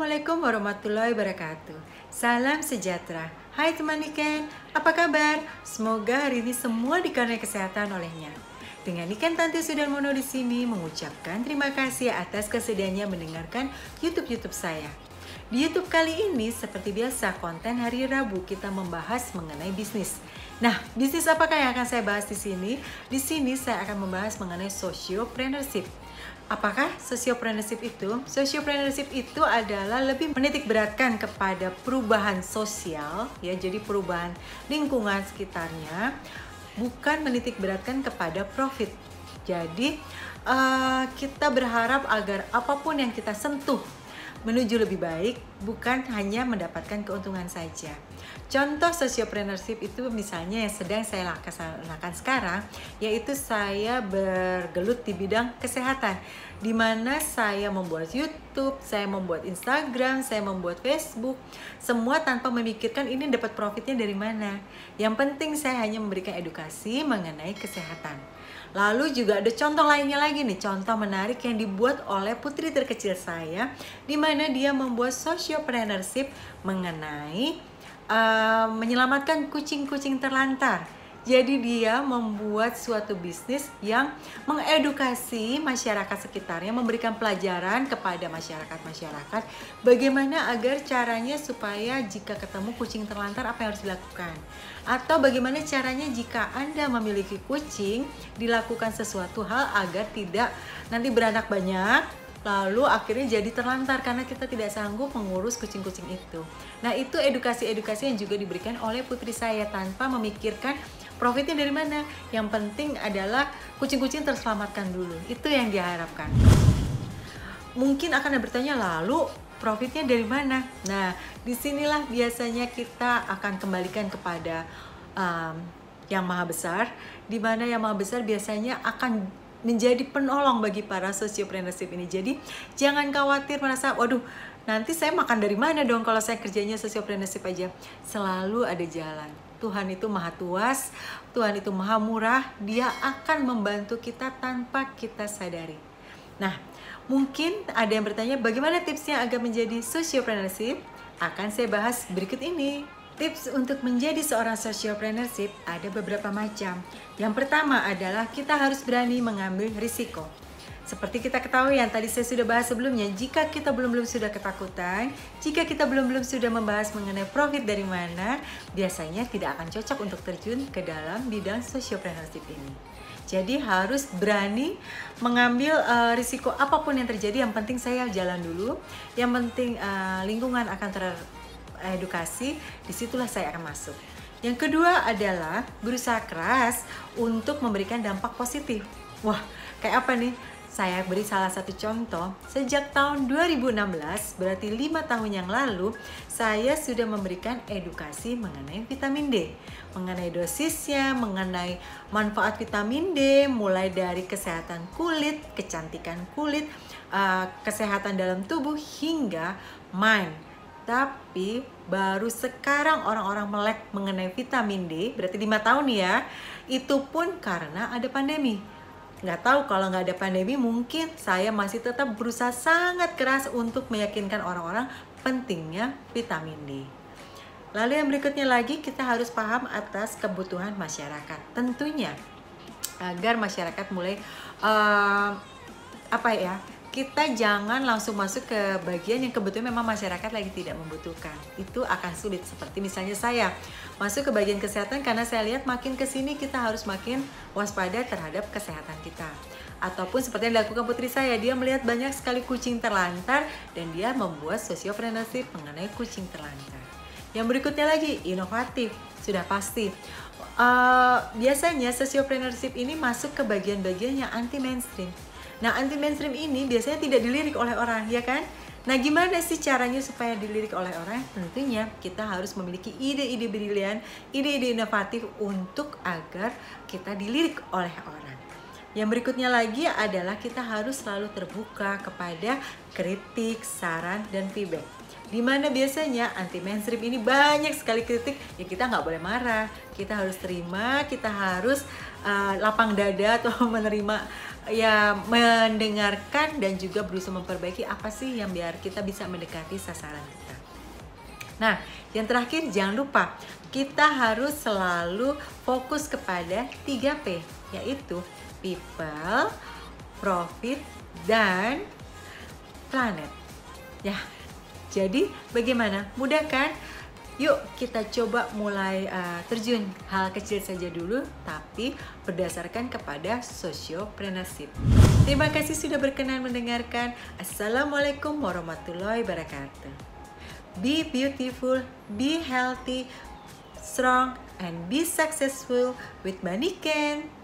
Assalamualaikum warahmatullahi wabarakatuh. Salam sejahtera. Hai teman Niken, apa kabar? Semoga hari ini semua dikaruniai kesehatan olehnya. Dengan Niken Tante Sudarmono di sini mengucapkan terima kasih atas kesediaannya mendengarkan YouTube saya. Di YouTube kali ini seperti biasa konten hari Rabu kita membahas mengenai bisnis. Nah, bisnis apakah yang akan saya bahas di sini? Di sini saya akan membahas mengenai sociopreneurship. Apakah sociopreneurship itu? Sociopreneurship itu adalah lebih menitik beratkan kepada perubahan sosial, ya, jadi perubahan lingkungan sekitarnya, bukan menitik beratkan kepada profit. Jadi kita berharap agar apapun yang kita sentuh menuju lebih baik, bukan hanya mendapatkan keuntungan saja. Contoh sociopreneurship itu misalnya yang sedang saya laksanakan sekarang, yaitu saya bergelut di bidang kesehatan, di mana saya membuat YouTube, saya membuat Instagram, saya membuat Facebook, semua tanpa memikirkan ini dapat profitnya dari mana. Yang penting saya hanya memberikan edukasi mengenai kesehatan. Lalu juga ada contoh lainnya lagi nih, contoh menarik yang dibuat oleh putri terkecil saya, di mana dia membuat sociopreneurship mengenai menyelamatkan kucing-kucing terlantar. Jadi dia membuat suatu bisnis yang mengedukasi masyarakat sekitarnya, memberikan pelajaran kepada masyarakat bagaimana agar caranya supaya jika ketemu kucing terlantar apa yang harus dilakukan. Atau bagaimana caranya jika Anda memiliki kucing, dilakukan sesuatu hal agar tidak nanti beranak banyak, lalu akhirnya jadi terlantar karena kita tidak sanggup mengurus kucing-kucing itu. Nah, itu edukasi-edukasi yang juga diberikan oleh putri saya tanpa memikirkan profitnya dari mana. Yang penting adalah kucing-kucing terselamatkan dulu. Itu yang diharapkan. Mungkin akan ada bertanya, lalu profitnya dari mana? Nah, disinilah biasanya kita akan kembalikan kepada Yang Maha Besar, di mana Yang Maha Besar biasanya akan menjadi penolong bagi para sociopreneurship ini. Jadi jangan khawatir merasa, waduh, nanti saya makan dari mana dong kalau saya kerjanya sociopreneurship aja. Selalu ada jalan. Tuhan itu maha tuas, Tuhan itu maha murah, Dia akan membantu kita tanpa kita sadari. Nah, mungkin ada yang bertanya, bagaimana tipsnya agar menjadi sociopreneurship? Akan saya bahas berikut ini. Tips untuk menjadi seorang sociopreneurship ada beberapa macam. Yang pertama adalah kita harus berani mengambil risiko. Seperti kita ketahui yang tadi saya sudah bahas sebelumnya, jika kita belum sudah ketakutan, jika kita belum sudah membahas mengenai profit dari mana, biasanya tidak akan cocok untuk terjun ke dalam bidang sociopreneurship ini. Jadi harus berani mengambil risiko apapun yang terjadi. Yang penting saya jalan dulu, yang penting lingkungan akan edukasi, disitulah saya akan masuk. Yang kedua adalah berusaha keras untuk memberikan dampak positif. Wah, kayak apa nih? Saya beri salah satu contoh. Sejak tahun 2016, berarti 5 tahun yang lalu, saya sudah memberikan edukasi mengenai vitamin D, mengenai dosisnya, mengenai manfaat vitamin D, mulai dari kesehatan kulit, kecantikan kulit, kesehatan dalam tubuh, hingga mind. Tapi baru sekarang orang-orang melek mengenai vitamin D, berarti 5 tahun ya, itu pun karena ada pandemi. Nggak tahu kalau nggak ada pandemi, mungkin saya masih tetap berusaha sangat keras untuk meyakinkan orang-orang pentingnya vitamin D. Lalu yang berikutnya lagi, kita harus paham atas kebutuhan masyarakat. Tentunya agar masyarakat mulai kita jangan langsung masuk ke bagian yang kebetulan memang masyarakat lagi tidak membutuhkan. Itu akan sulit. Seperti misalnya saya masuk ke bagian kesehatan karena saya lihat makin kesini kita harus makin waspada terhadap kesehatan kita. Ataupun seperti yang dilakukan putri saya, dia melihat banyak sekali kucing terlantar dan dia membuat sociopreneurship mengenai kucing terlantar. Yang berikutnya lagi, inovatif. Sudah pasti. Biasanya sociopreneurship ini masuk ke bagian-bagian yang anti mainstream. Nah, anti mainstream ini biasanya tidak dilirik oleh orang, ya kan? Nah, gimana sih caranya supaya dilirik oleh orang? Tentunya kita harus memiliki ide-ide brilian, ide-ide inovatif untuk agar kita dilirik oleh orang. Yang berikutnya lagi adalah kita harus selalu terbuka kepada kritik, saran, dan feedback. Dimana biasanya anti mainstream ini banyak sekali kritik, ya kita nggak boleh marah, kita harus terima, kita harus lapang dada atau menerima ya mendengarkan dan juga berusaha memperbaiki apa sih yang biar kita bisa mendekati sasaran kita. Nah, yang terakhir jangan lupa kita harus selalu fokus kepada 3P, yaitu people, profit, dan planet. Ya, jadi bagaimana? Mudah kan? Yuk kita coba mulai terjun hal kecil saja dulu, tapi berdasarkan kepada sociopreneurship. Terima kasih sudah berkenan mendengarkan. Assalamualaikum warahmatullahi wabarakatuh. Be beautiful, be healthy, strong, and be successful with Mbak Niken.